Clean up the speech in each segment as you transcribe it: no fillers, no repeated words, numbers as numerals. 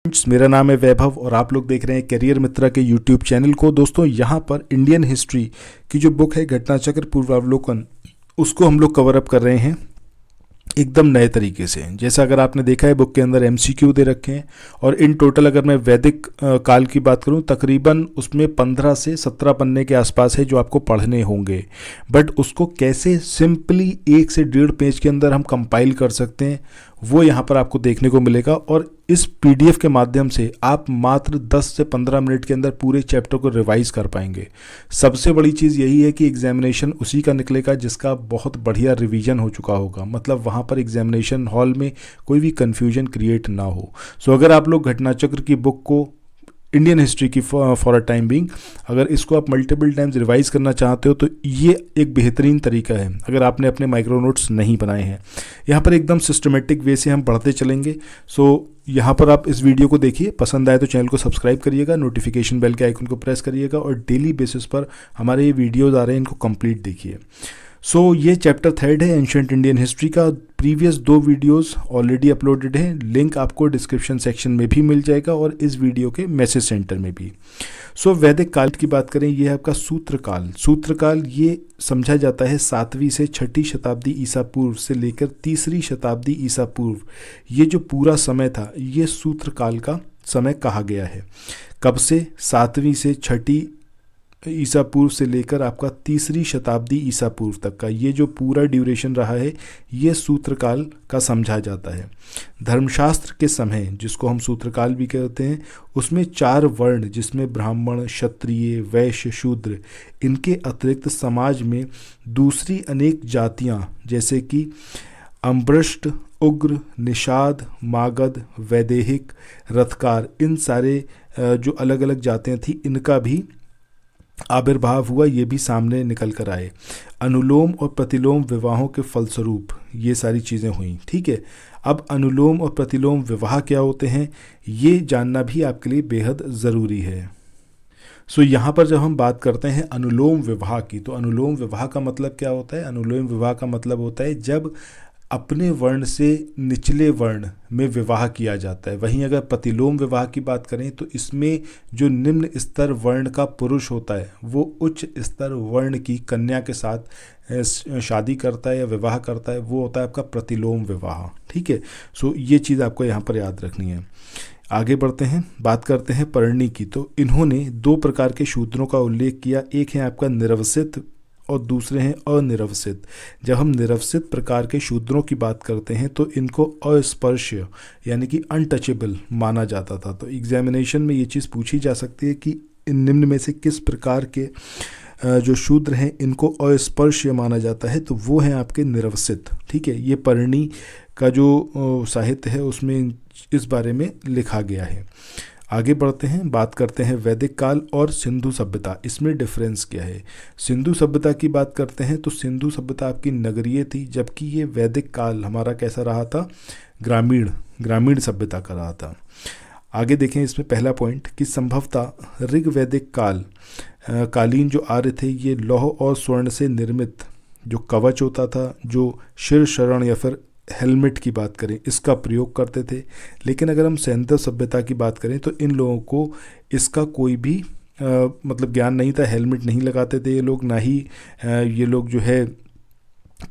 मेरा नाम है वैभव और आप लोग देख रहे हैं करियर मित्रा के यूट्यूब चैनल को। दोस्तों यहाँ पर इंडियन हिस्ट्री की जो बुक है घटनाचक्र पूर्वावलोकन, उसको हम लोग कवर अप कर रहे हैं एकदम नए तरीके से। जैसा अगर आपने देखा है बुक के अंदर एमसीक्यू दे रखे हैं और इन टोटल अगर मैं वैदिक काल की बात करूं तकरीबन उसमें 15 से 17 पन्ने के आसपास है जो आपको पढ़ने होंगे। बट उसको कैसे सिंपली 1 से 1.5 पेज के अंदर हम कंपाइल कर सकते हैं वो यहाँ पर आपको देखने को मिलेगा। और इस पीडीएफ के माध्यम से आप मात्र 10 से 15 मिनट के अंदर पूरे चैप्टर को रिवाइज कर पाएंगे। सबसे बड़ी चीज़ यही है कि एग्जामिनेशन उसी का निकलेगा जिसका बहुत बढ़िया रिवीजन हो चुका होगा, मतलब वहाँ पर एग्जामिनेशन हॉल में कोई भी कन्फ्यूजन क्रिएट ना हो। सो अगर आप लोग घटनाचक्र की बुक को इंडियन हिस्ट्री की फॉर अ टाइम बिंग अगर इसको आप मल्टीपल टाइम्स रिवाइज करना चाहते हो तो ये एक बेहतरीन तरीका है अगर आपने अपने माइक्रो नोट्स नहीं बनाए हैं। यहाँ पर एकदम सिस्टमेटिक वे से हम बढ़ते चलेंगे। सो यहाँ पर आप इस वीडियो को देखिए, पसंद आए तो चैनल को सब्सक्राइब करिएगा, नोटिफिकेशन बेल के आइकन को प्रेस करिएगा और डेली बेसिस पर हमारे ये वीडियोज़ आ रहे हैं इनको कंप्लीट देखिए। सो ये चैप्टर 3 है एंशिएंट इंडियन हिस्ट्री का। प्रीवियस 2 वीडियोस ऑलरेडी अपलोडेड हैं, लिंक आपको डिस्क्रिप्शन सेक्शन में भी मिल जाएगा और इस वीडियो के मैसेज सेंटर में भी। सो वैदिक काल की बात करें, ये है आपका सूत्रकाल। सूत्रकाल ये समझा जाता है 7वीं से 6ठी शताब्दी ईसा पूर्व से लेकर 3री शताब्दी ईसा पूर्व, ये जो पूरा समय था ये सूत्रकाल का समय कहा गया है। कब से? 7वीं से 6ठी ईसा पूर्व से लेकर आपका 3री शताब्दी ईसा पूर्व तक का ये जो पूरा ड्यूरेशन रहा है ये सूत्रकाल का समझा जाता है। धर्मशास्त्र के समय जिसको हम सूत्रकाल भी कहते हैं उसमें 4 वर्ण जिसमें ब्राह्मण, क्षत्रिय, वैश्य, शूद्र, इनके अतिरिक्त समाज में दूसरी अनेक जातियां जैसे कि अम्बृष्ट, उग्र, निषाद, मागध, वैदेहिक, रथकार, इन सारे जो अलग अलग जातियां थी इनका भी आविर्भाव हुआ, ये भी सामने निकल कर आए। अनुलोम और प्रतिलोम विवाहों के फलस्वरूप ये सारी चीज़ें हुई। ठीक है, अब अनुलोम और प्रतिलोम विवाह क्या होते हैं ये जानना भी आपके लिए बेहद ज़रूरी है। सो यहाँ पर जब हम बात करते हैं अनुलोम विवाह की तो अनुलोम विवाह का मतलब क्या होता है? अनुलोम विवाह का मतलब होता है जब अपने वर्ण से निचले वर्ण में विवाह किया जाता है। वहीं अगर प्रतिलोम विवाह की बात करें तो इसमें जो निम्न स्तर वर्ण का पुरुष होता है वो उच्च स्तर वर्ण की कन्या के साथ शादी करता है या विवाह करता है, वो होता है आपका प्रतिलोम विवाह। ठीक है, सो ये चीज़ आपको यहाँ पर याद रखनी है। आगे बढ़ते हैं, बात करते हैं परणी की। तो इन्होंने 2 प्रकार के शूद्रों का उल्लेख किया, एक है आपका निरवसित और दूसरे हैं अनिरवसित। जब हम निरवसित प्रकार के शूद्रों की बात करते हैं तो इनको अस्पर्श्य यानी कि अनटचेबल माना जाता था। तो एग्जामिनेशन में ये चीज़ पूछी जा सकती है कि इन निम्न में से किस प्रकार के जो शूद्र हैं इनको अस्पर्श्य माना जाता है, तो वो हैं आपके निरवसित। ठीक है, ये परणी का जो साहित्य है उसमें इस बारे में लिखा गया है। आगे बढ़ते हैं, बात करते हैं वैदिक काल और सिंधु सभ्यता, इसमें डिफरेंस क्या है। सिंधु सभ्यता की बात करते हैं तो सिंधु सभ्यता आपकी नगरीय थी, जबकि ये वैदिक काल हमारा कैसा रहा था? ग्रामीण सभ्यता का रहा था। आगे देखें, इसमें पहला पॉइंट कि संभवतः ऋग्वैदिक कालीन जो आर्य थे ये लौह और स्वर्ण से निर्मित जो कवच होता था, जो शिर शरण या फिर हेलमेट की बात करें इसका प्रयोग करते थे। लेकिन अगर हम सैंधव सभ्यता की बात करें तो इन लोगों को इसका कोई भी मतलब ज्ञान नहीं था, हेलमेट नहीं लगाते थे ये लोग, ना ही ये लोग जो है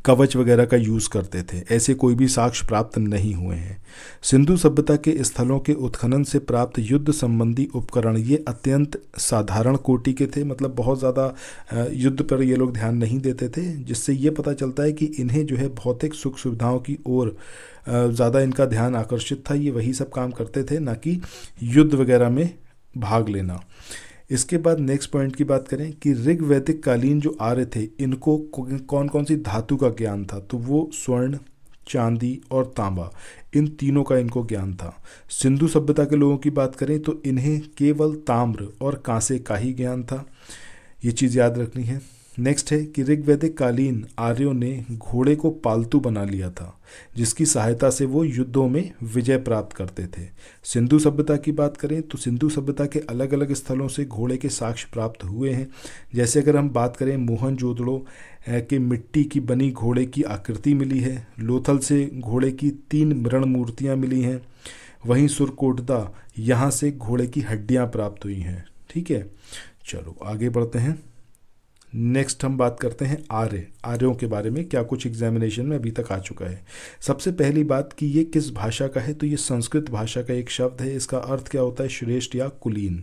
कवच वगैरह का यूज़ करते थे। ऐसे कोई भी साक्ष्य प्राप्त नहीं हुए हैं। सिंधु सभ्यता के स्थलों के उत्खनन से प्राप्त युद्ध संबंधी उपकरण ये अत्यंत साधारण कोटि के थे, मतलब बहुत ज़्यादा युद्ध पर ये लोग ध्यान नहीं देते थे, जिससे ये पता चलता है कि इन्हें जो है भौतिक सुख सुविधाओं की ओर ज़्यादा इनका ध्यान आकर्षित था। ये वही सब काम करते थे, ना कि युद्ध वगैरह में भाग लेना। इसके बाद नेक्स्ट पॉइंट की बात करें कि ऋग्वैदिक कालीन जो आर्य थे इनको कौन कौन सी धातु का ज्ञान था, तो वो स्वर्ण, चांदी और तांबा, इन तीनों का इनको ज्ञान था। सिंधु सभ्यता के लोगों की बात करें तो इन्हें केवल ताम्र और कांसे का ही ज्ञान था, ये चीज़ याद रखनी है। नेक्स्ट है कि ऋग्वैदिक कालीन आर्यों ने घोड़े को पालतू बना लिया था, जिसकी सहायता से वो युद्धों में विजय प्राप्त करते थे। सिंधु सभ्यता की बात करें तो सिंधु सभ्यता के अलग अलग स्थलों से घोड़े के साक्ष्य प्राप्त हुए हैं। जैसे अगर हम बात करें मोहनजोदड़ो के मिट्टी की बनी घोड़े की आकृति मिली है, लोथल से घोड़े की 3 मृण मूर्तियाँ मिली हैं, वहीं सुरकोटदा यहाँ से घोड़े की हड्डियाँ प्राप्त हुई हैं। ठीक है, चलो आगे बढ़ते हैं। नेक्स्ट हम बात करते हैं आर्यों के बारे में, क्या कुछ एग्जामिनेशन में अभी तक आ चुका है। सबसे पहली बात कि ये किस भाषा का है, तो ये संस्कृत भाषा का एक शब्द है। इसका अर्थ क्या होता है, श्रेष्ठ या कुलीन।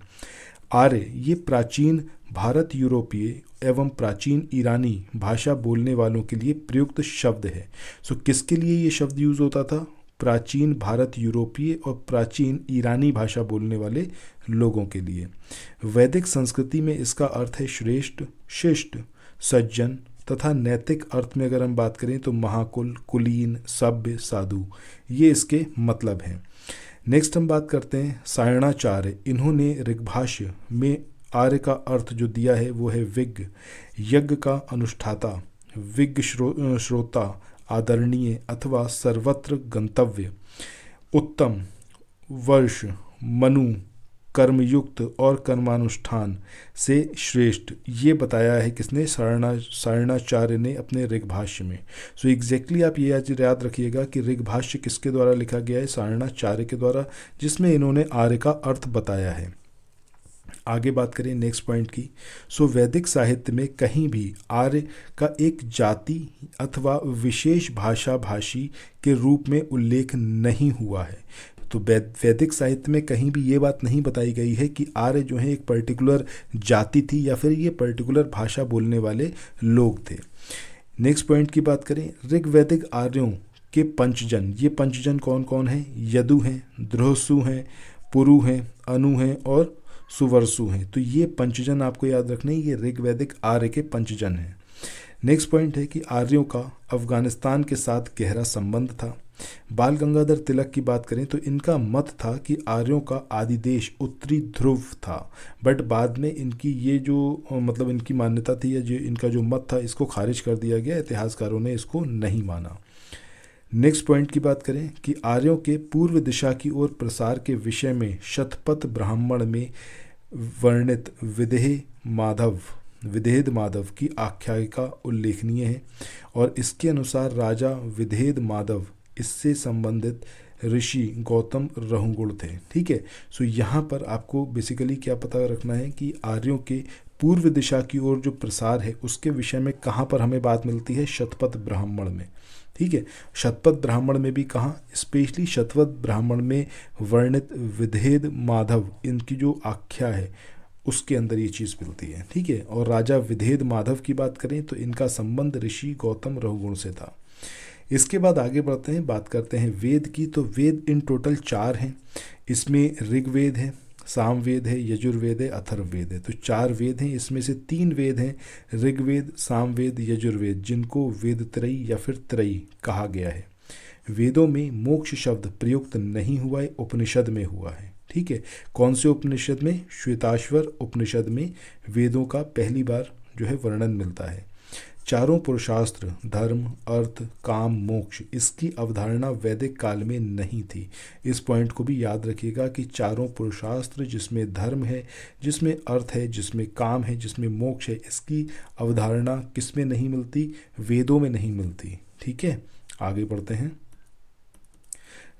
आर्य ये प्राचीन भारत यूरोपीय एवं प्राचीन ईरानी भाषा बोलने वालों के लिए प्रयुक्त शब्द है। सो किसके लिए ये शब्द यूज होता था, प्राचीन भारत यूरोपीय और प्राचीन ईरानी भाषा बोलने वाले लोगों के लिए। वैदिक संस्कृति में इसका अर्थ है श्रेष्ठ, शिष्ट, सज्जन तथा नैतिक अर्थ में अगर हम बात करें तो महाकुल, कुलीन, सभ्य, साधु, ये इसके मतलब हैं। नेक्स्ट हम बात करते हैं सायणाचार्य। इन्होंने ऋग्भाष्य में आर्य का अर्थ जो दिया है वो है विज्ञ, यज्ञ का अनुष्ठाता, विज्ञ श्रोता, आदरणीय अथवा सर्वत्र गंतव्य, उत्तम, वर्ष, मनु, कर्मयुक्त और कर्मानुष्ठान से श्रेष्ठ, ये बताया है किसने, सायणाचार्य ने अपने ऋग्भाष्य में। सो एग्जैक्टली आप ये आज याद रखिएगा कि ऋग्भाष्य किसके द्वारा लिखा गया है, सायणाचार्य के द्वारा, जिसमें इन्होंने आर्य का अर्थ बताया है। आगे बात करें नेक्स्ट पॉइंट की। सो वैदिक साहित्य में कहीं भी आर्य का एक जाति अथवा विशेष भाषा भाषी के रूप में उल्लेख नहीं हुआ है। तो वैदिक साहित्य में कहीं भी ये बात नहीं बताई गई है कि आर्य जो है एक पर्टिकुलर जाति थी या फिर ये पर्टिकुलर भाषा बोलने वाले लोग थे। नेक्स्ट पॉइंट की बात करें, ऋग्वैदिक आर्यों के पंचजन, ये पंचजन कौन कौन हैं, यदु हैं, द्रोहसु हैं, पुरु हैं, अनु हैं और सुवर्सु हैं। तो ये पंचजन आपको याद रखने, ये ऋग्वैदिक आर्य के पंचजन हैं। नेक्स्ट पॉइंट है कि आर्यों का अफगानिस्तान के साथ गहरा संबंध था। बाल गंगाधर तिलक की बात करें तो इनका मत था कि आर्यों का आदिदेश उत्तरी ध्रुव था, बट बाद में इनकी ये जो मतलब इनकी मान्यता थी या जो इनका जो मत था इसको खारिज कर दिया गया, इतिहासकारों ने इसको नहीं माना। नेक्स्ट पॉइंट की बात करें कि आर्यों के पूर्व दिशा की ओर प्रसार के विषय में शतपथ ब्राह्मण में वर्णित विदेह माधव की आख्यायिका उल्लेखनीय है और इसके अनुसार राजा विदेह माधव इससे संबंधित ऋषि गौतम रहुगुण थे। ठीक है, सो यहाँ पर आपको बेसिकली क्या पता रखना है कि आर्यों के पूर्व दिशा की ओर जो प्रसार है उसके विषय में कहाँ पर हमें बात मिलती है, शतपथ ब्राह्मण में। ठीक है, शतपथ ब्राह्मण में भी कहाँ, स्पेशली शतपथ ब्राह्मण में वर्णित विदेह माधव इनकी जो आख्या है उसके अंदर ये चीज़ मिलती है। ठीक है, और राजा विदेह माधव की बात करें तो इनका संबंध ऋषि गौतम रहुगुण से था। इसके बाद आगे बढ़ते हैं, बात करते हैं वेद की। तो वेद इन टोटल 4 हैं। इसमें ऋग्वेद है, सामवेद है, यजुर्वेद है, अथर्ववेद है। तो 4 वेद हैं, इसमें से 3 वेद हैं, ऋग्वेद, सामवेद, यजुर्वेद, जिनको वेद त्रयी या फिर त्रयी कहा गया है। वेदों में मोक्ष शब्द प्रयुक्त नहीं हुआ है, उपनिषद में हुआ है। ठीक है, कौन से उपनिषद में, श्वेताश्वर उपनिषद में वेदों का पहली बार जो है वर्णन मिलता है। चारों पुरुषास्त्र, धर्म, अर्थ, काम, मोक्ष, इसकी अवधारणा वैदिक काल में नहीं थी। इस पॉइंट को भी याद रखिएगा कि चारों पुरुषास्त्र, जिसमें धर्म है, जिसमें अर्थ है, जिसमें काम है, जिसमें मोक्ष है, इसकी अवधारणा किस में नहीं मिलती, वेदों में नहीं मिलती। ठीक है, आगे बढ़ते हैं।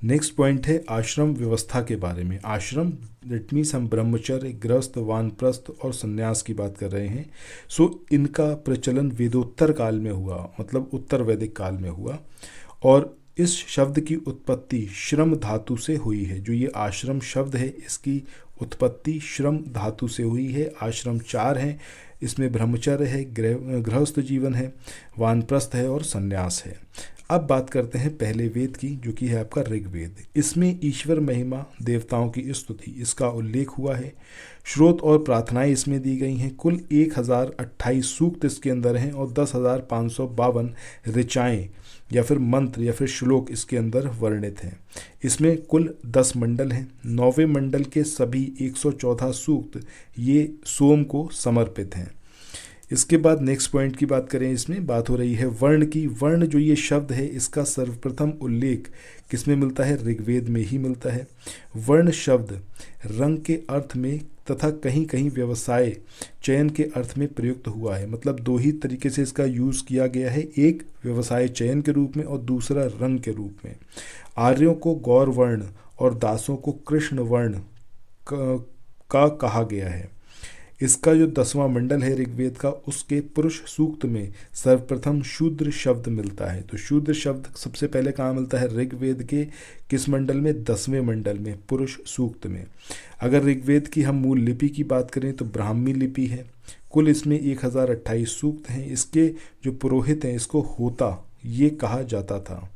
नेक्स्ट पॉइंट है आश्रम व्यवस्था के बारे में। आश्रम दैट मीन्स हम ब्रह्मचर्य, गृहस्थ, वानप्रस्थ और संन्यास की बात कर रहे हैं। सो इनका प्रचलन वेदोत्तर काल में हुआ, मतलब उत्तर वैदिक काल में हुआ, और इस शब्द की उत्पत्ति श्रम धातु से हुई है। जो ये आश्रम शब्द है इसकी उत्पत्ति श्रम धातु से हुई है। आश्रम 4 हैं, इसमें ब्रह्मचर्य है, गृहस्थ जीवन है, वानप्रस्थ है और संन्यास है। अब बात करते हैं पहले वेद की, जो कि है आपका ऋग्वेद। इसमें ईश्वर महिमा, देवताओं की स्तुति, इसका उल्लेख हुआ है। श्रोत और प्रार्थनाएं इसमें दी गई हैं। कुल 1028 सूक्त इसके अंदर हैं और 10,552 ऋचाएँ या फिर मंत्र या फिर श्लोक इसके अंदर वर्णित हैं। इसमें कुल 10 मंडल हैं। 9वें मंडल के सभी 114 सूक्त ये सोम को समर्पित हैं। इसके बाद नेक्स्ट पॉइंट की बात करें, इसमें बात हो रही है वर्ण की। वर्ण जो ये शब्द है इसका सर्वप्रथम उल्लेख किसमें मिलता है, ऋग्वेद में ही मिलता है। वर्ण शब्द रंग के अर्थ में तथा कहीं कहीं व्यवसाय चयन के अर्थ में प्रयुक्त हुआ है। मतलब 2 ही तरीके से इसका यूज़ किया गया है, एक व्यवसाय चयन के रूप में और दूसरा रंग के रूप में। आर्यों को गौर वर्ण और दासों को कृष्ण वर्ण का कहा गया है। इसका जो 10वां मंडल है ऋग्वेद का, उसके पुरुष सूक्त में सर्वप्रथम शूद्र शब्द मिलता है। तो शूद्र शब्द सबसे पहले कहाँ मिलता है? ऋग्वेद के किस मंडल में? 10वें मंडल में, पुरुष सूक्त में। अगर ऋग्वेद की हम मूल लिपि की बात करें तो ब्राह्मी लिपि है। कुल इसमें 1028 सूक्त हैं। इसके जो पुरोहित हैं इसको होता ये कहा जाता था।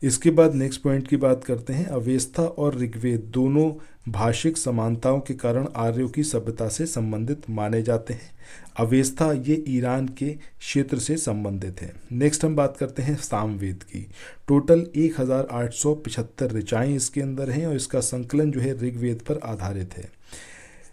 इसके बाद नेक्स्ट पॉइंट की बात करते हैं। अवेस्ता और ऋग्वेद दोनों भाषिक समानताओं के कारण आर्यों की सभ्यता से संबंधित माने जाते हैं। अवेस्ता ये ईरान के क्षेत्र से संबंधित है। नेक्स्ट हम बात करते हैं सामवेद की। टोटल 1875 ऋचाएँ इसके अंदर हैं और इसका संकलन जो है ऋग्वेद पर आधारित है।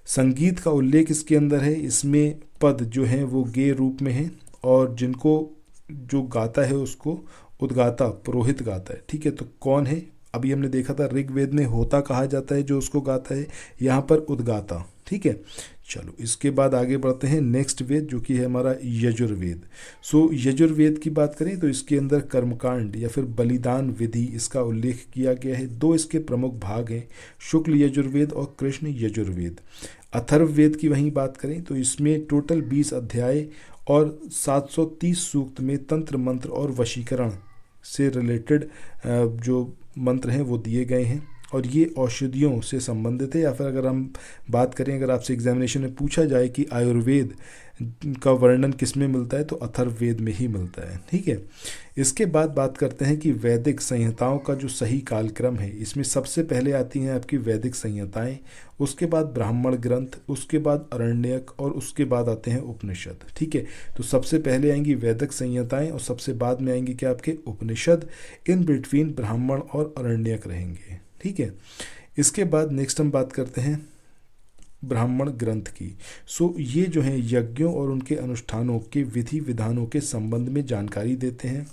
संगीत का उल्लेख इसके अंदर है। इसमें पद जो हैं वो गेय रूप में हैं और जिनको जो गाता है उसको उद्गाता, पुरोहित गाता है। ठीक है, तो कौन है? अभी हमने देखा था ऋग्वेद में होता कहा जाता है जो उसको गाता है, यहाँ पर उद्गाता। ठीक है, चलो इसके बाद आगे बढ़ते हैं। नेक्स्ट वेद जो कि है हमारा यजुर्वेद। सो यजुर्वेद की बात करें तो इसके अंदर कर्मकांड या फिर बलिदान विधि इसका उल्लेख किया गया है। 2 इसके प्रमुख भाग हैं, शुक्ल यजुर्वेद और कृष्ण यजुर्वेद। अथर्ववेद की वहीं बात करें तो इसमें टोटल 20 अध्याय और 730 सूक्त में तंत्र मंत्र और वशीकरण से रिलेटेड जो मंत्र हैं वो दिए गए हैं और ये औषधियों से संबंधित है। या फिर अगर हम बात करें, अगर आपसे एग्जामिनेशन में पूछा जाए कि आयुर्वेद का वर्णन किस में मिलता है तो अथर्ववेद में ही मिलता है। ठीक है, इसके बाद बात करते हैं कि वैदिक संहिताओं का जो सही कालक्रम है। इसमें सबसे पहले आती हैं आपकी वैदिक संहिताएं, उसके बाद ब्राह्मण ग्रंथ, उसके बाद अरण्यक और उसके बाद आते हैं उपनिषद। ठीक है, तो सबसे पहले आएंगी वैदिक संहिताएं और सबसे बाद में आएंगी क्या? आपके उपनिषद। इन बिटवीन ब्राह्मण और अरण्यक रहेंगे। ठीक है, इसके बाद नेक्स्ट हम बात करते हैं ब्राह्मण ग्रंथ की। सो ये जो हैं यज्ञों और उनके अनुष्ठानों के विधि विधानों के संबंध में जानकारी देते हैं।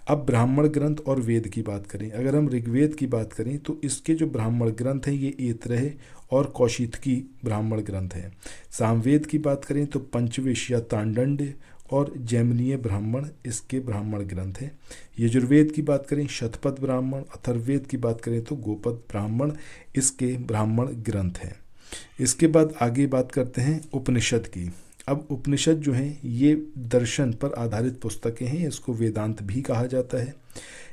अब ब्राह्मण ग्रंथ और वेद की बात करें, अगर हम ऋग्वेद की बात करें तो इसके जो ब्राह्मण ग्रंथ हैं ये ऐतरेय और कौशितकी ब्राह्मण ग्रंथ हैं। सामवेद की बात करें तो पंचविश या तांडन्य और जैमिनीय ब्राह्मण इसके ब्राह्मण ग्रंथ हैं। यजुर्वेद की बात करें शतपथ ब्राह्मण, अथर्ववेद की बात करें तो गोपद ब्राह्मण इसके ब्राह्मण ग्रंथ हैं। इसके बाद आगे बात करते हैं उपनिषद की। अब उपनिषद जो हैं ये दर्शन पर आधारित पुस्तकें हैं, इसको वेदांत भी कहा जाता है।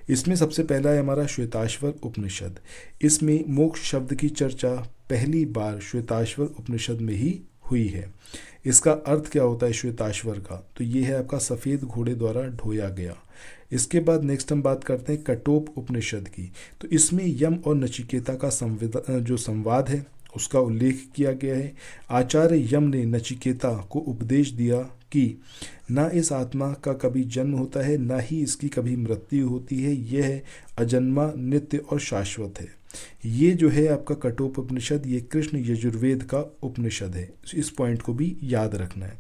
इसमें सबसे पहला है हमारा श्वेताश्वर उपनिषद। इसमें मोक्ष शब्द की चर्चा पहली बार श्वेताश्वर उपनिषद में ही हुई है। इसका अर्थ क्या होता है श्वेताश्वर का? तो ये है आपका सफ़ेद घोड़े द्वारा ढोया गया। इसके बाद नेक्स्ट हम बात करते हैं कटोप उपनिषद की। तो इसमें यम और नचिकेता का जो संवाद है उसका उल्लेख किया गया है। आचार्य यम ने नचिकेता को उपदेश दिया कि ना इस आत्मा का कभी जन्म होता है, ना ही इसकी कभी मृत्यु होती है, यह अजन्मा, नित्य और शाश्वत है। ये जो है आपका कटोप उपनिषद, ये कृष्ण यजुर्वेद का उपनिषद है। इस पॉइंट को भी याद रखना है।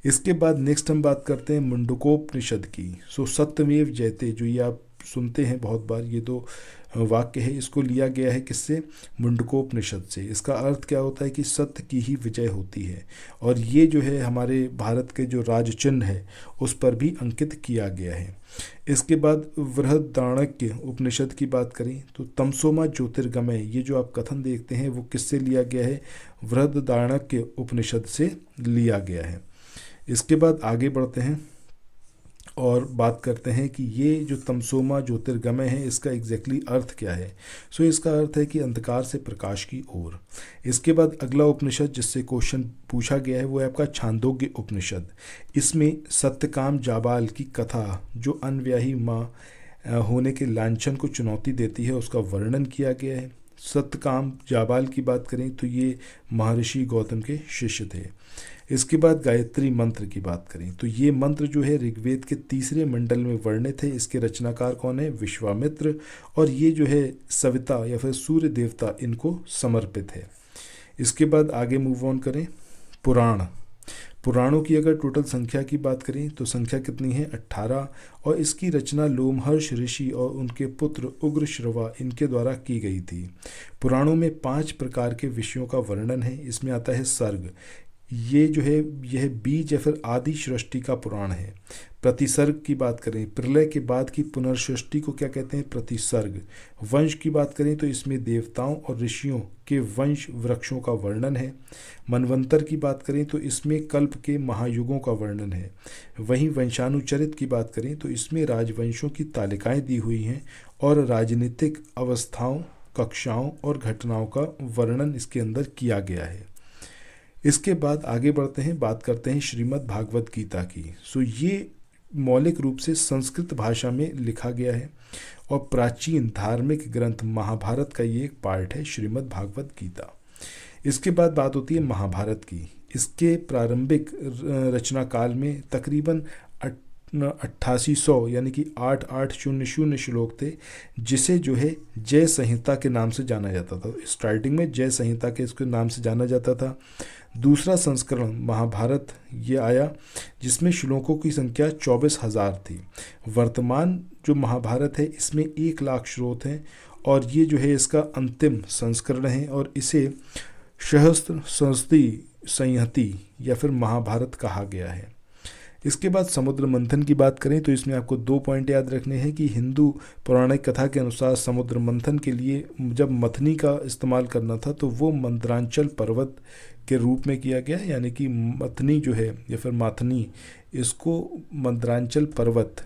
इसके बाद नेक्स्ट हम बात करते हैं मुंडकोपनिषद की। सो सत्यमेव जयते, जो ये आप सुनते हैं बहुत बार, ये दो वाक्य है, इसको लिया गया है किससे? मुंडकोपनिषद से। इसका अर्थ क्या होता है कि सत्य की ही विजय होती है और ये जो है हमारे भारत के जो राज चिन्ह है उस पर भी अंकित किया गया है। इसके बाद बृहदारण्यक उपनिषद की बात करें तो तमसोमा ज्योतिर्गमय, ये जो आप कथन देखते हैं वो किससे लिया गया है? बृहदारण्यक उपनिषद से लिया गया है। इसके बाद आगे बढ़ते हैं और बात करते हैं कि ये जो तमसोमा ज्योतिर्गमय है इसका एग्जैक्टली अर्थ क्या है। सो इसका अर्थ है कि अंधकार से प्रकाश की ओर। इसके बाद अगला उपनिषद जिससे क्वेश्चन पूछा गया है वो है आपका छांदोग्य उपनिषद। इसमें सत्यकाम जाबाल की कथा जो अनव्याही माँ होने के लांछन को चुनौती देती है उसका वर्णन किया गया है। सत्यकाम जाबाल की बात करें तो ये महर्षि गौतम के शिष्य थे। इसके बाद गायत्री मंत्र की बात करें तो ये मंत्र जो है ऋग्वेद के 3रे मंडल में वर्णित है। इसके रचनाकार कौन है? विश्वामित्र। और ये जो है सविता या फिर सूर्य देवता इनको समर्पित है। इसके बाद आगे मूव ऑन करें। पुराणों की अगर टोटल संख्या की बात करें तो संख्या कितनी है? 18। और इसकी रचना लोमहर्ष ऋषि और उनके पुत्र उग्रश्रवा इनके द्वारा की गई थी। पुराणों में 5 प्रकार के विषयों का वर्णन है। इसमें आता है सर्ग, ये जो है यह बीज या फिर आदि सृष्टि का पुराण है। प्रतिसर्ग की बात करें, प्रलय के बाद की पुनर्सृष्टि को क्या कहते हैं? प्रतिसर्ग। वंश की बात करें तो इसमें देवताओं और ऋषियों के वंश वृक्षों का वर्णन है। मनवंतर की बात करें तो इसमें कल्प के महायुगों का वर्णन है। वहीं वंशानुचरित की बात करें तो इसमें राजवंशों की तालिकाएं दी हुई हैं और राजनीतिक अवस्थाओं, कक्षाओं और घटनाओं का वर्णन इसके अंदर किया गया है। इसके बाद आगे बढ़ते हैं, बात करते हैं श्रीमद् भागवत गीता की। ये मौलिक रूप से संस्कृत भाषा में लिखा गया है और प्राचीन धार्मिक ग्रंथ महाभारत का ये एक पार्ट है, श्रीमद् भागवत गीता। इसके बाद बात होती है महाभारत की। इसके प्रारंभिक रचना काल में तकरीबन 8800 यानी कि 8800 श्लोक थे, जिसे जो है जय संहिता के नाम से जाना जाता था। स्टार्टिंग में जय संहिता के इसके नाम से जाना जाता था। दूसरा संस्करण महाभारत ये आया जिसमें श्लोकों की संख्या 24,000 थी। वर्तमान जो महाभारत है इसमें 1,00,000 श्लोक हैं और ये जो है इसका अंतिम संस्करण है और इसे सहस्त्र संस्ति संहति या फिर महाभारत कहा गया है। इसके बाद समुद्र मंथन की बात करें तो इसमें आपको 2 पॉइंट याद रखने हैं कि हिंदू पौराणिक कथा के अनुसार समुद्र मंथन के लिए जब मथनी का इस्तेमाल करना था तो वो मंत्रांचल पर्वत के रूप में किया गया, यानी कि मथनी जो है या फिर माथनी, इसको मंत्रांचल पर्वत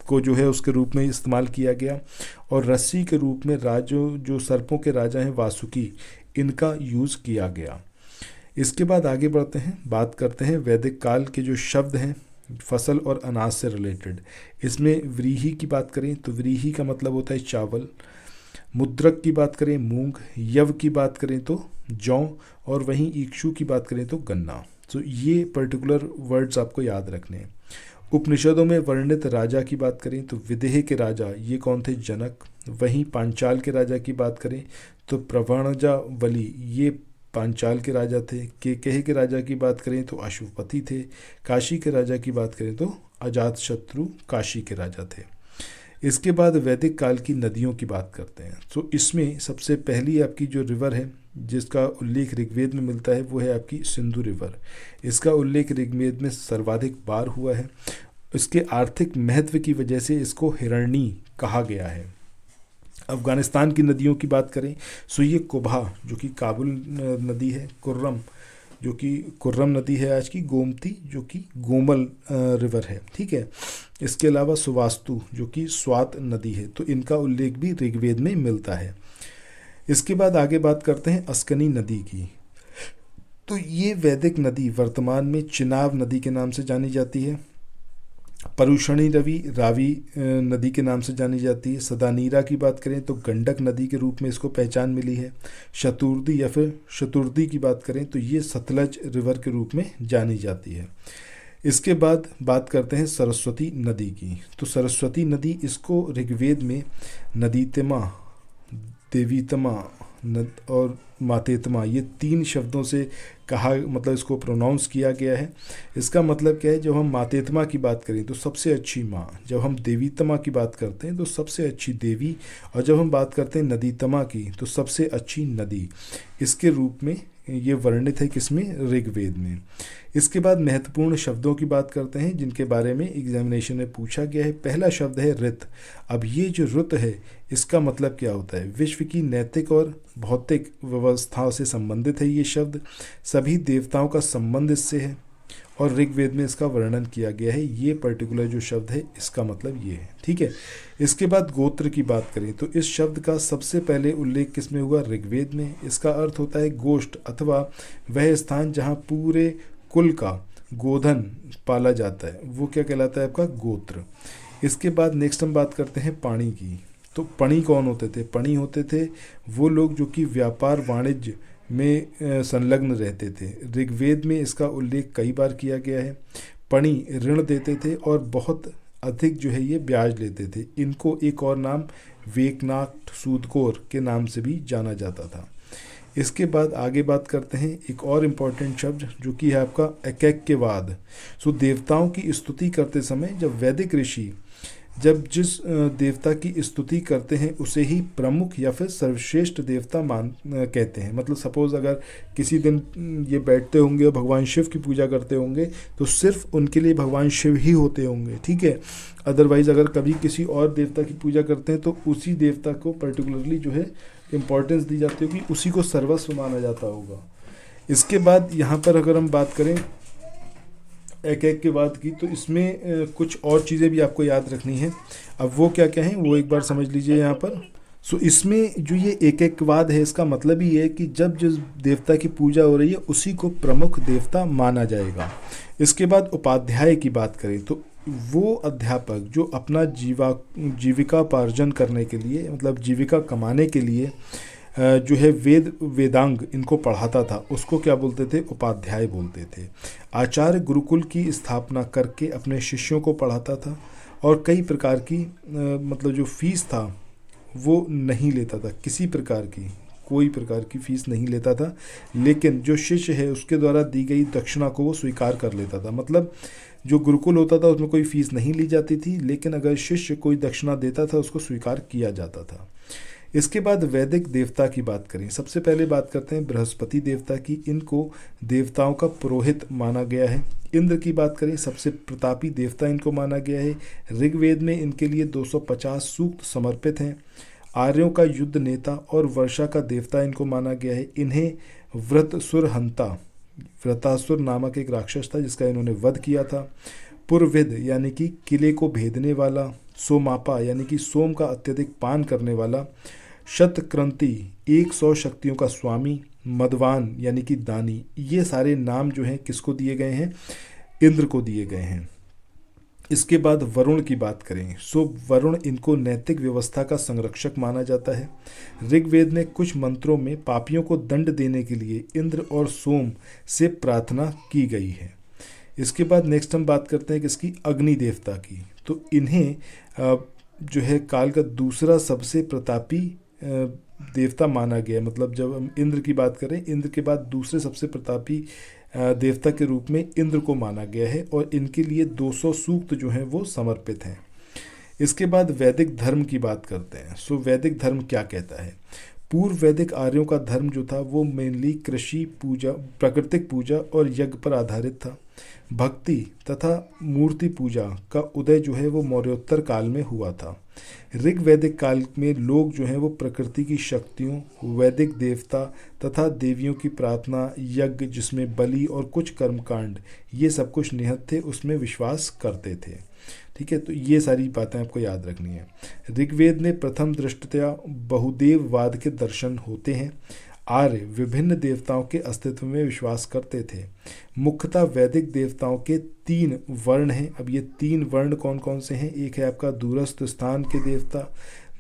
को जो है उसके रूप में इस्तेमाल किया गया। और रस्सी के रूप में जो सर्पों के राजा हैं वासुकी, इनका यूज़ किया गया। इसके बाद आगे बढ़ते हैं, बात करते हैं वैदिक काल के जो शब्द हैं फसल और अनाज से रिलेटेड। इसमें व्रीहि की बात करें तो व्रीहि का मतलब होता है चावल। मुद्रक की बात करें मूंग, यव की बात करें तो जौ और वहीं इक्षु की बात करें तो गन्ना। तो ये पर्टिकुलर वर्ड्स आपको याद रखने हैं। उपनिषदों में वर्णित राजा की बात करें तो विदेह के राजा ये कौन थे? जनक। वहीं पांचाल के राजा की बात करें तो प्रवणजावली, ये पांचाल के राजा थे। केकह के राजा की बात करें तो अश्वपति थे। काशी के राजा की बात करें तो अजातशत्रु काशी के राजा थे। इसके बाद वैदिक काल की नदियों की बात करते हैं। तो इसमें सबसे पहली आपकी जो रिवर है जिसका उल्लेख ऋग्वेद में मिलता है वो है आपकी सिंधु रिवर। इसका उल्लेख ऋग्वेद में सर्वाधिक बार हुआ है। इसके आर्थिक महत्व की वजह से इसको हिरणी कहा गया है। अफगानिस्तान की नदियों की बात करें तो ये कुबा जो कि काबुल नदी है, कुर्रम जो कि कुर्रम नदी है आज की, गोमती जो कि गोमल रिवर है, ठीक है। इसके अलावा सुवास्तु जो कि स्वात नदी है, तो इनका उल्लेख भी ऋग्वेद में मिलता है। इसके बाद आगे बात करते हैं अस्कनी नदी की। तो ये वैदिक नदी वर्तमान में चिनाब नदी के नाम से जानी जाती है। परुषणी रावी नदी के नाम से जानी जाती है। सदानीरा की बात करें तो गंडक नदी के रूप में इसको पहचान मिली है। शतुर्दी या फिर शतुर्दी की बात करें तो ये सतलज रिवर के रूप में जानी जाती है। इसके बाद बात करते हैं सरस्वती नदी की। तो सरस्वती नदी, इसको ऋग्वेद में नदीतमा, देवीतमा और मातेतमा, ये 3 शब्दों से कहा, मतलब इसको प्रोनाउंस किया गया है। इसका मतलब क्या है? जब हम मातेतमा की बात करें तो सबसे अच्छी माँ, जब हम देवीतमा की बात करते हैं तो सबसे अच्छी देवी, और जब हम बात करते हैं नदीतमा की तो सबसे अच्छी नदी, इसके रूप में ये वर्णित है किसमें? ऋग्वेद में। इसके बाद महत्वपूर्ण शब्दों की बात करते हैं जिनके बारे में एग्जामिनेशन में पूछा गया है। पहला शब्द है ऋत। अब ये जो ऋत है इसका मतलब क्या होता है? विश्व की नैतिक और भौतिक व्यवस्थाओं से संबंधित है ये शब्द। सभी देवताओं का संबंध इससे है और ऋग्वेद में इसका वर्णन किया गया है। ये पर्टिकुलर जो शब्द है इसका मतलब ये है, ठीक है। इसके बाद गोत्र की बात करें तो इस शब्द का सबसे पहले उल्लेख किसमें हुआ? ऋग्वेद में। इसका अर्थ होता है गोष्ठ अथवा वह स्थान जहाँ पूरे कुल का गोधन पाला जाता है, वो क्या कहलाता है? आपका गोत्र। इसके बाद नेक्स्ट हम बात करते हैं पाणी की। तो पणी कौन होते थे? पणी होते थे वो लोग जो कि व्यापार वाणिज्य में संलग्न रहते थे। ऋग्वेद में इसका उल्लेख कई बार किया गया है। पणी ऋण देते थे और बहुत अधिक जो है ये ब्याज लेते थे। इनको एक और नाम वेकनाट सूदखोर के नाम से भी जाना जाता था। इसके बाद आगे बात करते हैं एक और इम्पॉर्टेंट शब्द जो कि है आपका एकैक्यवाद। सो देवताओं की स्तुति करते समय जब वैदिक ऋषि जब जिस देवता की स्तुति करते हैं उसे ही प्रमुख या फिर सर्वश्रेष्ठ देवता कहते हैं। मतलब सपोज अगर किसी दिन ये बैठते होंगे और भगवान शिव की पूजा करते होंगे तो सिर्फ उनके लिए भगवान शिव ही होते होंगे, ठीक है। अदरवाइज़ अगर कभी किसी और देवता की पूजा करते हैं तो उसी देवता को पर्टिकुलरली जो है इम्पोर्टेंस दी जाती होगी, उसी को सर्वस्व माना जाता होगा। इसके बाद यहाँ पर अगर हम बात करें एक एक के बाद की, तो इसमें कुछ और चीज़ें भी आपको याद रखनी है। अब वो क्या क्या हैं वो एक बार समझ लीजिए यहाँ पर। सो इसमें जो ये एक एक वाद है, इसका मतलब ही है कि जब जिस देवता की पूजा हो रही है उसी को प्रमुख देवता माना जाएगा। इसके बाद उपाध्याय की बात करें तो वो अध्यापक जो अपना जीविकापार्जन करने के लिए, मतलब जीविका कमाने के लिए जो है वेदांग इनको पढ़ाता था, उसको क्या बोलते थे? उपाध्याय बोलते थे। आचार्य गुरुकुल की स्थापना करके अपने शिष्यों को पढ़ाता था और कई प्रकार की मतलब जो फीस था वो नहीं लेता था, किसी प्रकार की कोई प्रकार की फीस नहीं लेता था, लेकिन जो शिष्य है उसके द्वारा दी गई दक्षिणा को वो स्वीकार कर लेता था। मतलब जो गुरुकुल होता था उसमें कोई फीस नहीं ली जाती थी, लेकिन अगर शिष्य कोई दक्षिणा देता था उसको स्वीकार किया जाता था। इसके बाद वैदिक देवता की बात करें, सबसे पहले बात करते हैं बृहस्पति देवता की। इनको देवताओं का पुरोहित माना गया है। इंद्र की बात करें, सबसे प्रतापी देवता इनको माना गया है। ऋग्वेद में इनके लिए 250 सूक्त समर्पित हैं। आर्यों का युद्ध नेता और वर्षा का देवता इनको माना गया है। इन्हें व्रतासुर नामक एक राक्षस था जिसका इन्होंने वध किया था। पुरविद यानी कि किले को भेदने वाला। सोमापा यानी कि सोम का अत्यधिक पान करने वाला। शतक्रंति 100 शक्तियों का स्वामी। मदवान यानी कि दानी। ये सारे नाम जो हैं किसको दिए गए हैं? इंद्र को दिए गए हैं। इसके बाद वरुण की बात करें, सो वरुण इनको नैतिक व्यवस्था का संरक्षक माना जाता है। ऋग्वेद में कुछ मंत्रों में पापियों को दंड देने के लिए इंद्र और सोम से प्रार्थना की गई है। इसके बाद नेक्स्ट हम बात करते हैं किसकी? अग्नि देवता की। तो इन्हें जो है काल का दूसरा सबसे प्रतापी देवता माना गया। मतलब जब हम इंद्र की बात करें, इंद्र के बाद दूसरे सबसे प्रतापी देवता के रूप में इंद्र को माना गया है और इनके लिए 200 सूक्त जो हैं वो समर्पित हैं। इसके बाद वैदिक धर्म की बात करते हैं। सो वैदिक धर्म क्या कहता है? पूर्व वैदिक आर्यों का धर्म जो था वो मेनली कृषि पूजा, प्राकृतिक पूजा और यज्ञ पर आधारित था। भक्ति तथा मूर्ति पूजा का उदय जो है वो मौर्योत्तर काल में हुआ था। ऋग वैदिक काल में लोग जो हैं वो प्रकृति की शक्तियों, वैदिक देवता तथा देवियों की प्रार्थना, यज्ञ जिसमें बलि और कुछ कर्मकांड ये सब कुछ निहित थे, उसमें विश्वास करते थे। ठीक है, तो ये सारी बातें आपको याद रखनी है। ऋग्वेद में प्रथम दृष्टया बहुदेववाद के दर्शन होते हैं। आर्य विभिन्न देवताओं के अस्तित्व में विश्वास करते थे। मुख्यतः वैदिक देवताओं के 3 वर्ण हैं। अब ये 3 वर्ण कौन कौन से हैं? एक है आपका दूरस्थ स्थान के देवता,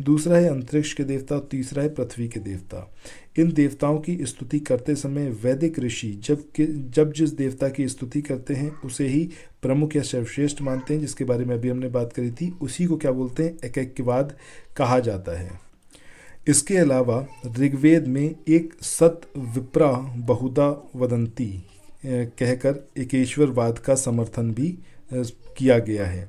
दूसरा है अंतरिक्ष के देवता और तीसरा है पृथ्वी के देवता। इन देवताओं की स्तुति करते समय वैदिक ऋषि जब जिस देवता की स्तुति करते हैं उसे ही प्रमुख या सर्वश्रेष्ठ मानते हैं, जिसके बारे में अभी हमने बात करी थी। उसी को क्या बोलते हैं? एकैक्यवाद कहा जाता है। इसके अलावा ऋग्वेद में एक सत विप्रा बहुधा वदंती कहकर एकेश्वरवाद का समर्थन भी किया गया है।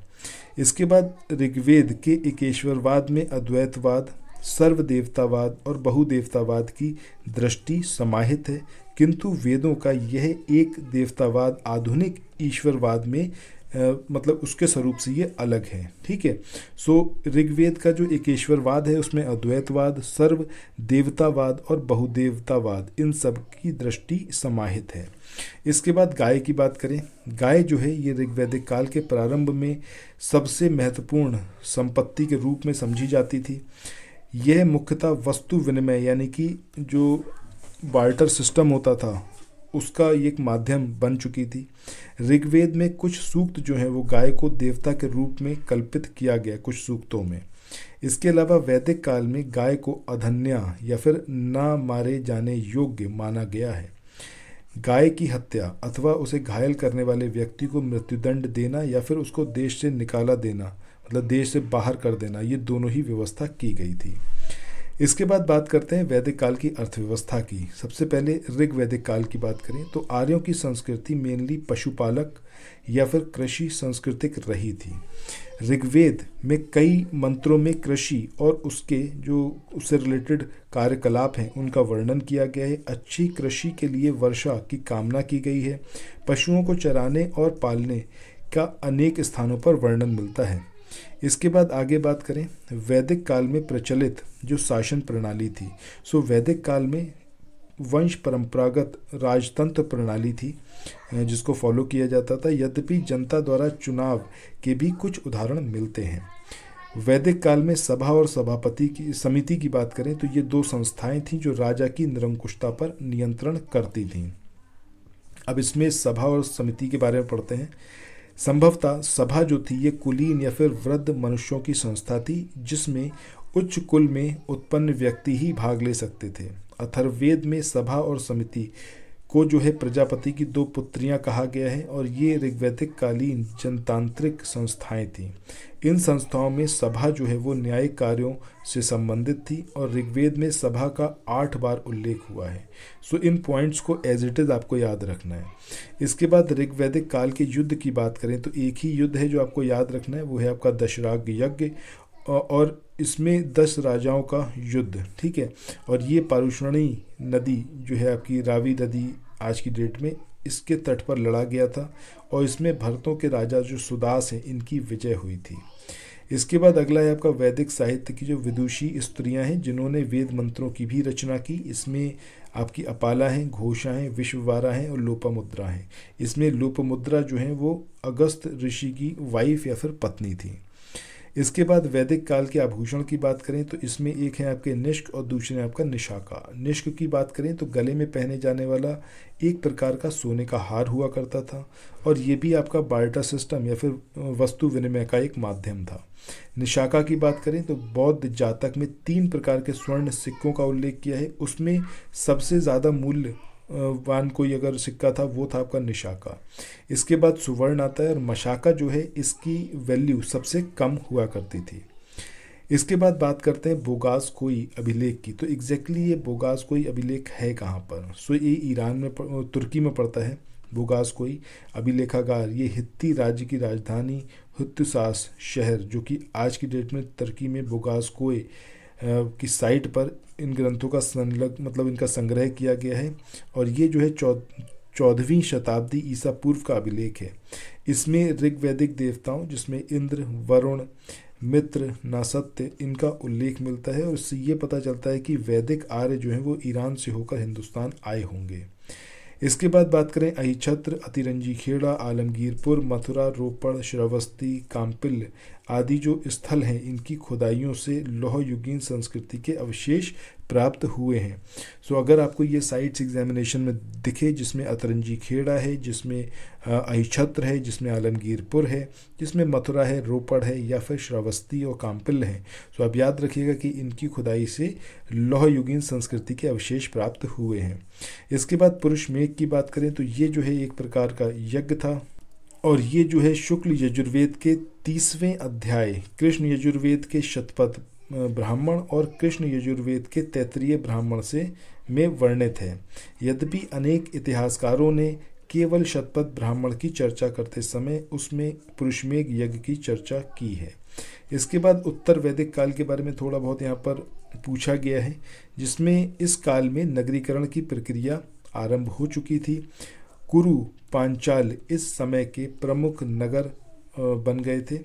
इसके बाद ऋग्वेद के एकेश्वरवाद में अद्वैतवाद, सर्वदेवतावाद और बहुदेवतावाद की दृष्टि समाहित है, किंतु वेदों का यह एक देवतावाद आधुनिक ईश्वरवाद में मतलब उसके स्वरूप से ये अलग है। ठीक है, सो ऋग्वेद का जो एकेश्वरवाद है उसमें अद्वैतवाद, सर्व देवतावाद और बहुदेवतावाद इन सब की दृष्टि समाहित है। इसके बाद गाय की बात करें, गाय जो है ये ऋग्वैदिक काल के प्रारंभ में सबसे महत्वपूर्ण संपत्ति के रूप में समझी जाती थी। यह मुख्यतः वस्तु विनिमय यानी कि जो बार्टर सिस्टम होता था उसका एक माध्यम बन चुकी थी। ऋग्वेद में कुछ सूक्त जो हैं वो गाय को देवता के रूप में कल्पित किया गया कुछ सूक्तों में। इसके अलावा वैदिक काल में गाय को अधन्या या फिर ना मारे जाने योग्य माना गया है। गाय की हत्या अथवा उसे घायल करने वाले व्यक्ति को मृत्युदंड देना या फिर उसको देश से निकाला देना, मतलब देश से बाहर कर देना, ये दोनों ही व्यवस्था की गई थी। इसके बाद बात करते हैं वैदिक काल की अर्थव्यवस्था की। सबसे पहले ऋग वैदिक काल की बात करें तो आर्यों की संस्कृति मेनली पशुपालक या फिर कृषि सांस्कृतिक रही थी। ऋग्वेद में कई मंत्रों में कृषि और उसके जो उससे रिलेटेड कार्यकलाप हैं उनका वर्णन किया गया है। अच्छी कृषि के लिए वर्षा की कामना की गई है। पशुओं को चराने और पालने का अनेक स्थानों पर वर्णन मिलता है। इसके बाद आगे बात करें वैदिक काल में प्रचलित जो शासन प्रणाली थी। सो वैदिक काल में वंश परंपरागत राजतंत्र प्रणाली थी जिसको फॉलो किया जाता था, यद्यपि जनता द्वारा चुनाव के भी कुछ उदाहरण मिलते हैं। वैदिक काल में सभा और सभापति की समिति की बात करें तो ये दो संस्थाएं थीं जो राजा की निरंकुशता पर नियंत्रण करती थीं। अब इसमें सभा और समिति के बारे में पढ़ते हैं। संभवतः सभा जो थी ये कुलीन या फिर वृद्ध मनुष्यों की संस्था थी जिसमें उच्च कुल में उत्पन्न व्यक्ति ही भाग ले सकते थे। अथर्ववेद में सभा और समिति को जो है प्रजापति की दो पुत्रियां कहा गया है और ये ऋग्वैदिक कालीन जनतांत्रिक संस्थाएं थीं। इन संस्थाओं में सभा जो है वो न्यायिक कार्यों से संबंधित थी और ऋग्वेद में सभा का 8 बार उल्लेख हुआ है। सो इन पॉइंट्स को एज इट इज़ आपको याद रखना है। इसके बाद ऋग्वैदिक काल के युद्ध की बात करें तो एक ही युद्ध है जो आपको याद रखना है, वो है आपका दशराग यज्ञ और इसमें 10 राजाओं का युद्ध, ठीक है। और ये पारुष्णी नदी जो है आपकी रावी नदी आज की डेट में इसके तट पर लड़ा गया था और इसमें भरतों के राजा जो सुदास हैं इनकी विजय हुई थी। इसके बाद अगला है आपका वैदिक साहित्य की जो विदुषी स्त्रियां हैं जिन्होंने वेद मंत्रों की भी रचना की। इसमें आपकी अपाला हैं, घोषा हैं, विश्ववारा हैं और लोपामुद्रा हैं। इसमें लोपामुद्रा जो है वो अगस्त ऋषि की वाइफ या फिर पत्नी थी। इसके बाद वैदिक काल के आभूषण की बात करें तो इसमें एक है आपके निष्क और दूसरे आपका निशाका। निष्क की बात करें तो गले में पहने जाने वाला एक प्रकार का सोने का हार हुआ करता था और ये भी आपका बार्टर सिस्टम या फिर वस्तु विनिमय का एक माध्यम था। निशाका की बात करें तो बौद्ध जातक में 3 प्रकार के स्वर्ण सिक्कों का उल्लेख किया है। उसमें सबसे ज़्यादा मूल्य वान कोई अगर सिक्का था वो था आपका निशाका। इसके बाद सुवर्ण आता है और मशाका जो है इसकी वैल्यू सबसे कम हुआ करती थी। इसके बाद बात करते हैं बोगासकोई अभिलेख की। तो एग्जैक्टली ये बोगासकोई अभिलेख है कहाँ पर? सो ये ईरान में तुर्की में पड़ता है। बोगासकोई अभिलेखागार ये हित्ती राज्य की राजधानी हुत्तुसास शहर जो कि आज की डेट में तुर्की में बोगासकोई की साइट पर इन ग्रंथों का संलग्न मतलब इनका संग्रह किया गया है और ये जो है 14वीं शताब्दी ईसा पूर्व का अभिलेख है। इसमें ऋग्वैदिक देवताओं जिसमें इंद्र, वरुण, मित्र, नासत्य इनका उल्लेख मिलता है और इससे ये पता चलता है कि वैदिक आर्य जो हैं वो ईरान से होकर हिंदुस्तान आए होंगे। इसके बाद बात करें अहिछत्र, अतिरंजी खेड़ा, आलमगीरपुर, मथुरा, रोपड़, श्रावस्ती, काम्पिल आदि जो स्थल हैं इनकी खुदाइयों से लौह युगीन संस्कृति के अवशेष प्राप्त हुए हैं। सो अगर आपको ये साइट्स एग्जामिनेशन में दिखे जिसमें अतरंजी खेड़ा है, जिसमें अहिछत्र है, जिसमें आलमगीरपुर है, जिसमें मथुरा है, रोपड़ है या फिर श्रावस्ती और काम्पिल है, सो आप याद रखिएगा कि इनकी खुदाई से लौह युगीन संस्कृति के अवशेष प्राप्त हुए हैं। इसके बाद पुरुष मेघ की बात करें तो ये जो है एक प्रकार का यज्ञ था और ये जो है शुक्ल यजुर्वेद के 30वें अध्याय कृष्ण यजुर्वेद के शतपथ ब्राह्मण और कृष्ण यजुर्वेद के तैत्तिरीय ब्राह्मण से में वर्णित है। यद्यपि अनेक इतिहासकारों ने केवल शतपथ ब्राह्मण की चर्चा करते समय उसमें पुरुषमेघ यज्ञ की चर्चा की है। इसके बाद उत्तर वैदिक काल के बारे में थोड़ा बहुत यहाँ पर पूछा गया है जिसमें इस काल में नगरीकरण की प्रक्रिया आरंभ हो चुकी थी। कुरु, पांचाल इस समय के प्रमुख नगर बन गए थे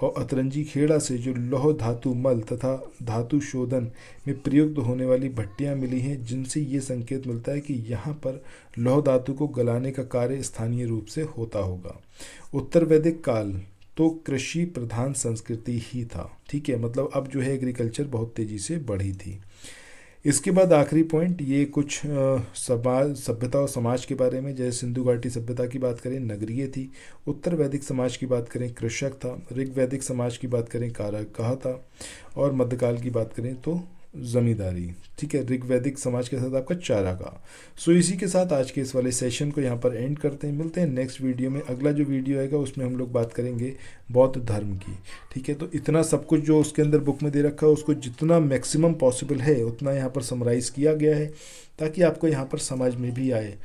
और अतरंजी खेड़ा से जो लौह धातु मल तथा धातु शोधन में प्रयुक्त होने वाली भट्टियां मिली हैं जिनसे ये संकेत मिलता है कि यहाँ पर लौह धातु को गलाने का कार्य स्थानीय रूप से होता होगा। उत्तर वैदिक काल तो कृषि प्रधान संस्कृति ही था, ठीक है, मतलब अब जो है एग्रीकल्चर बहुत तेज़ी से बढ़ी थी। इसके बाद आखिरी पॉइंट ये कुछ सभ्यता और समाज के बारे में, जैसे सिंधु घाटी सभ्यता की बात करें नगरीय थी, उत्तर वैदिक समाज की बात करें कृषक था, ऋग वैदिक समाज की बात करें कारक कहा था और मध्यकाल की बात करें तो जमींदारी, ठीक है, ऋग्वैदिक समाज के साथ आपका चारागाह। सो इसी के साथ आज के इस वाले सेशन को यहाँ पर एंड करते हैं। मिलते हैं नेक्स्ट वीडियो में। अगला जो वीडियो आएगा उसमें हम लोग बात करेंगे बौद्ध धर्म की, ठीक है। तो इतना सब कुछ जो उसके अंदर बुक में दे रखा है उसको जितना मैक्सिमम पॉसिबल है उतना यहाँ पर समराइज़ किया गया है ताकि आपको यहाँ पर समझ में भी आए।